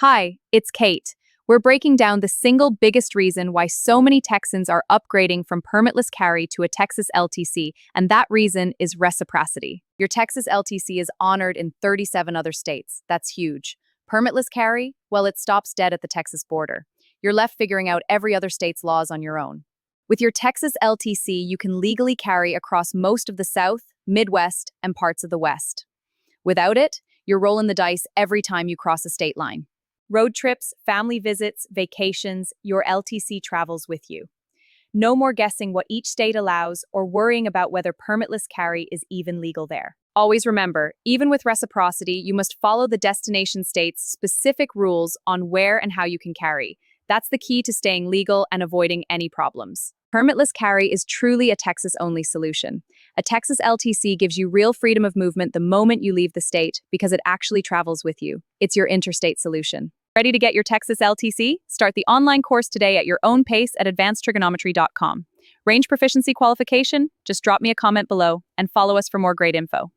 Hi, it's Kate. We're breaking down the single biggest reason why so many Texans are upgrading from permitless carry to a Texas LTC, and that reason is reciprocity. Your Texas LTC is honored in 37 other states. That's huge. Permitless carry? Well, it stops dead at the Texas border. You're left figuring out every other state's laws on your own. With your Texas LTC, you can legally carry across most of the South, Midwest, and parts of the West. Without it, you're rolling the dice every time you cross a state line. Road trips, family visits, vacations, your LTC travels with you. No more guessing what each state allows or worrying about whether permitless carry is even legal there. Always remember, even with reciprocity, you must follow the destination state's specific rules on where and how you can carry. That's the key to staying legal and avoiding any problems. Permitless carry is truly a Texas-only solution. A Texas LTC gives you real freedom of movement the moment you leave the state because it actually travels with you. It's your interstate solution. Ready to get your Texas LTC? Start the online course today at your own pace at advancedtrigonometry.com. Range proficiency qualification? Just drop me a comment below and follow us for more great info.